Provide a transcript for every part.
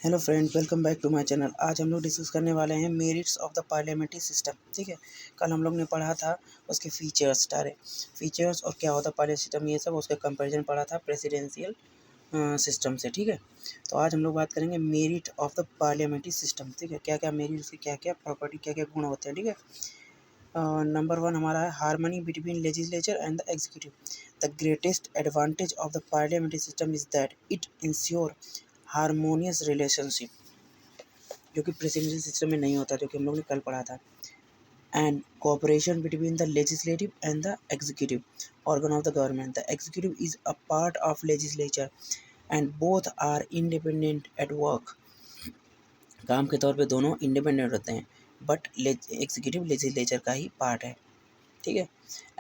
Hello friend, welcome back to my channel. आज हम लोग डिस्कस करने वाले हैं merits of the parliamentary system. ठीक है, कल हम लोग ने पढ़ा था उसके फीचर्स सारे फीचर्स और क्या होता है पार्लियामेंट्री सिस्टम, ये सब उसका कंपैरिजन पढ़ा था प्रेसिडेंशियल सिस्टम से। ठीक है, तो आज हम लोग बात करेंगे merit of the parliamentary system. ठीक है, क्या क्या मेरिट, उसके क्या क्या प्रॉपर्टी, क्या क्या गुण होते हैं। ठीक है, नंबर वन हमारा है harmony between legislature and the executive. The greatest advantage of the parliamentary system is that it ensure harmonious relationship, जो कि प्रेसिडेंशियल सिस्टम में नहीं होता, जो कि हम लोग ने कल पढ़ा था। And cooperation between the legislative and the executive organ of the government. The executive is a part of legislature and both are independent at work. काम के तौर पे दोनों इंडिपेंडेंट होते हैं, बट एग्जीक्यूटिव लेजिस्लेचर का ही पार्ट है। ठीक है,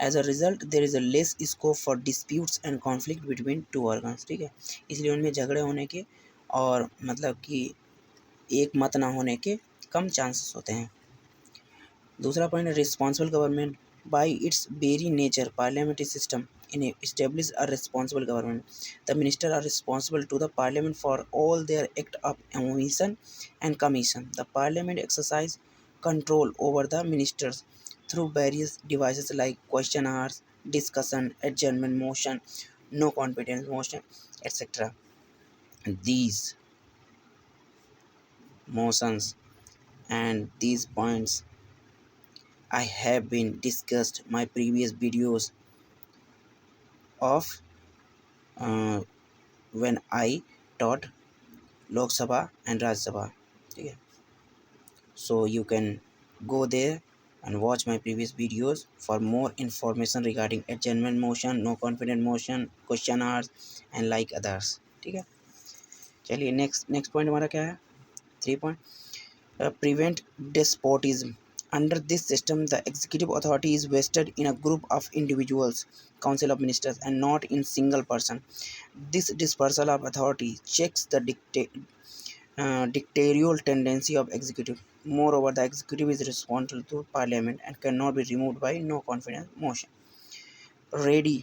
as a result there is a less scope for disputes and conflict between two organs. ठीक है, इसलिए उनमें झगड़े होने के और मतलब कि एक मत ना होने के कम चांसेस होते हैं। दूसरा पॉइंट है responsible government. By its very nature parliamentary system in establish a responsible government. The minister are responsible to the parliament for all their act of omission and commission. The parliament exercise control over the ministers through various devices like question hours, discussion, adjournment motion, no confidence motion, etc. These motions and these points I have been discussed my previous videos of uh, when I taught Lok Sabha and Raj Sabha. ठीक है, so you can go there and watch my previous videos for more information regarding adjournment motion, no confidence motion, question hours and like others. ठीक है, चलिए next point हमारा क्या है, 3 point prevent despotism. Under this system, the executive authority is vested in a group of individuals, council of ministers, and not in single person. This dispersal of authority checks the dictatorial tendency of executive. Moreover, the executive is responsible to parliament and cannot be removed by no confidence motion. Ready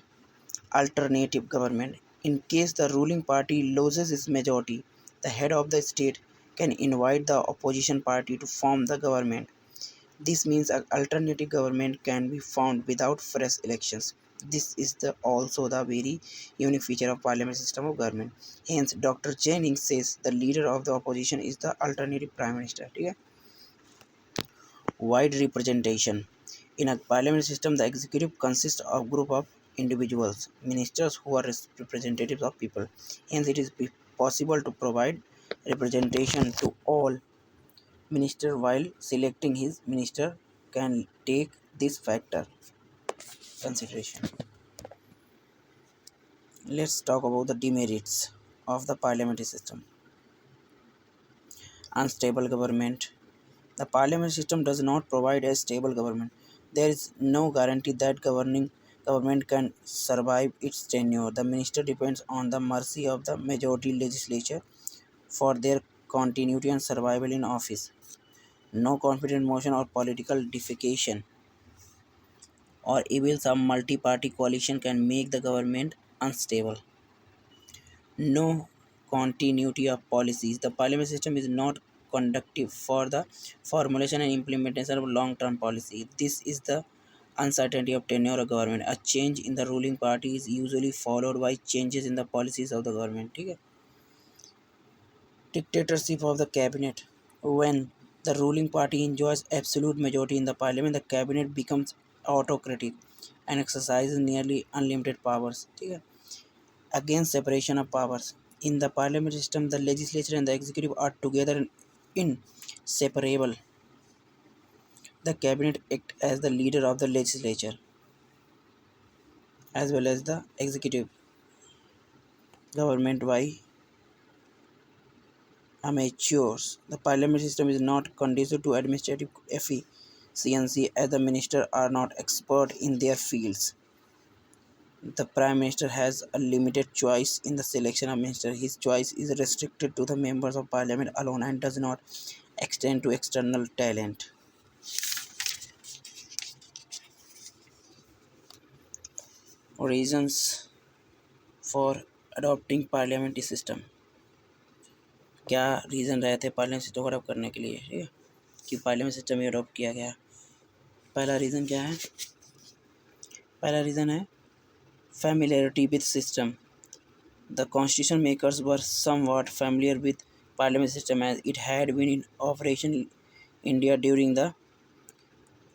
alternative government. In case the ruling party loses its majority, the head of the state can invite the opposition party to form the government. This means an alternative government can be formed without fresh elections. This is also the very unique feature of parliament system of government. Hence, Dr. Jennings says the leader of the opposition is the alternative prime minister. ठीक है, wide representation. In a parliament system, the executive consists of group of individuals, ministers who are representatives of people. Hence, it is possible to provide representation to all minister while selecting his minister can take this factor consideration. Let's talk about the demerits of the parliamentary system. Unstable government. The parliament system does not provide a stable government. There is no guarantee that government can survive its tenure. The minister depends on the mercy of the majority legislature for their continuity and survival in office. No confidence motion or political defecation or even some multi-party coalition can make the government unstable. No continuity of policies. The parliament system is not conducive for the formulation and implementation of long-term policy. This is the uncertainty of tenure of government. A change in the ruling party is usually followed by changes in the policies of the government. ठीक है? Dictatorship of the cabinet. When the ruling party enjoys absolute majority in the parliament, the cabinet becomes autocratic and exercises nearly unlimited powers. ठीक है? Against separation of powers. In the parliamentary system, the legislature and the executive are together and inseparable. The cabinet acts as the leader of the legislature as well as the executive government by amateurs. The parliamentary system is not conducive to administrative efficiency as the ministers are not expert in their fields. The Prime Minister has a limited choice in the selection of ministers. His choice is restricted to the members of parliament alone and does not extend to external talent. Reasons for adopting parliamentary system. क्या reason रहे थे parliament system को adopt करने के लिए, ठीक है, कि पार्लियामेंट सिस्टम ही अडॉप्ट किया गया। पहला रीज़न क्या है? पहला रीज़न है familiarity with system. The constitution makers were somewhat familiar with parliament system as it had been in operation in India during the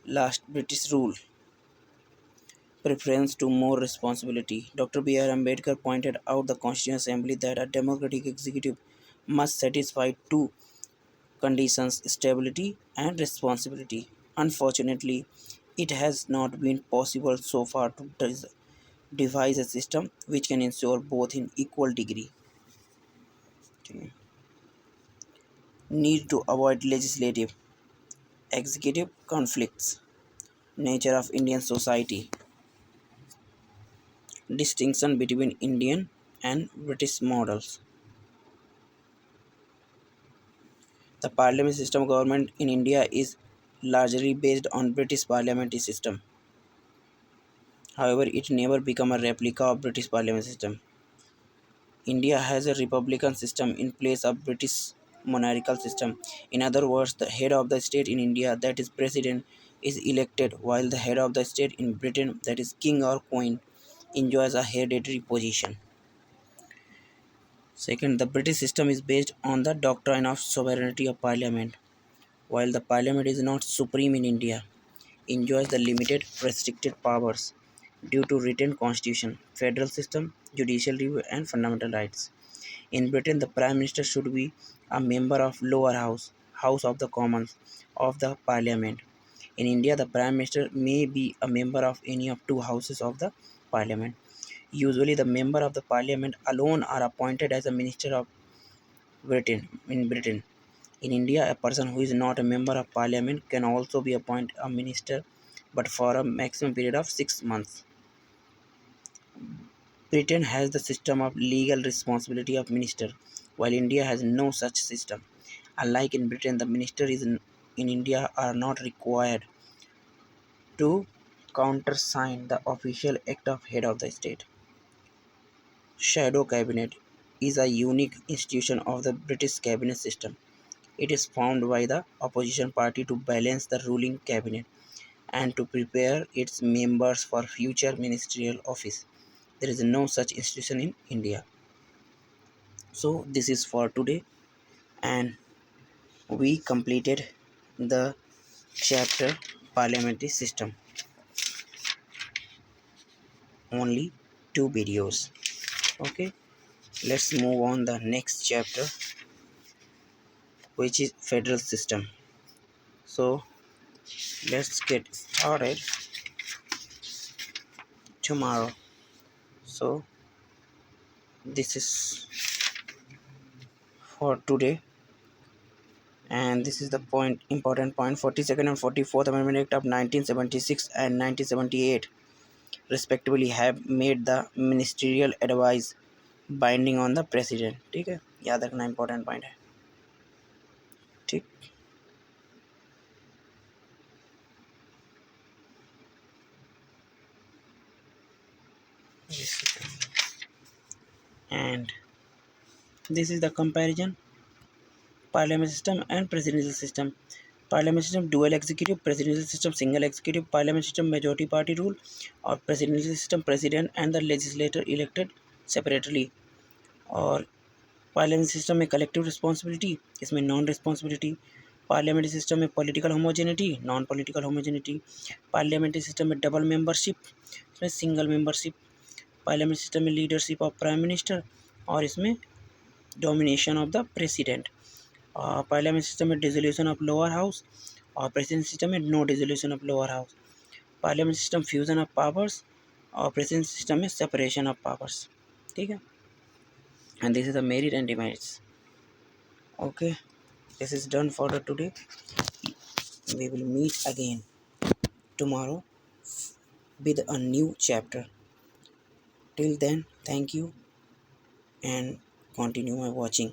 last British rule. Preference to more responsibility. Dr. B.R. Ambedkar pointed out the Constitutional Assembly that a democratic executive must satisfy two conditions: stability and responsibility. Unfortunately, it has not been possible so far to devise a system which can ensure both in equal degree. Need to avoid legislative executive conflicts. Nature of Indian society. Distinction between Indian and British models. The parliament system government in India is largely based on British parliamentary system. However, it never became a replica of British parliament system. India has a republican system in place of British monarchical system. In other words, the head of the state in India, that is president, is elected, while the head of the state in Britain, that is king or queen, enjoys a hereditary position. Second, the British system is based on the doctrine of sovereignty of parliament. While the parliament is not supreme in India, enjoys the limited restricted powers due to written constitution, federal system, judicial review and fundamental rights. In Britain, the Prime Minister should be a member of lower house, House of the Commons of the Parliament. In India, the Prime Minister may be a member of any of two houses of the Parliament. Usually, the member of the Parliament alone are appointed as a Minister of Britain. In India, a person who is not a member of Parliament can also be appointed a minister, but for a maximum period of 6 months. Britain has the system of legal responsibility of minister, while India has no such system. Unlike in Britain, the minister in India are not required to countersign the official act of head of the state. Shadow cabinet is a unique institution of the British cabinet system. It is formed by the opposition party to balance the ruling cabinet and to prepare its members for future ministerial office. There is no such institution in India. So this is for today, and we completed the chapter parliamentary system. Only two videos. Okay, let's move on the next chapter, which is federal system. So let's get started tomorrow. So this is for today, and this is the important point. 42nd and 44th Amendment Act of 1976 and 1978 respectively have made the ministerial advice binding on the president. ठीक है, याद रखना important point है। ठीक, and this is the comparison parliament system and presidential system. Parliament system dual executive, presidential system single executive. Parliament system majority party rule और presidential system president and the legislator elected separately. और parliament system में collective responsibility, इसमें non responsibility. Parliamentary system में political homogeneity, non political homogeneity. Parliamentary system में double membership, इसमें single membership. Parliament system में leadership of prime minister और इसमें domination of the president. Parliament system में dissolution of lower house और president system में no dissolution of lower house. Parliament system fusion of powers और president system में separation of powers. ठीक है, and this is the merit and demerits. Okay, this is done for the today. We will meet again tomorrow with a new chapter. Till then, thank you and continue my watching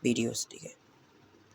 videos. ठीक है।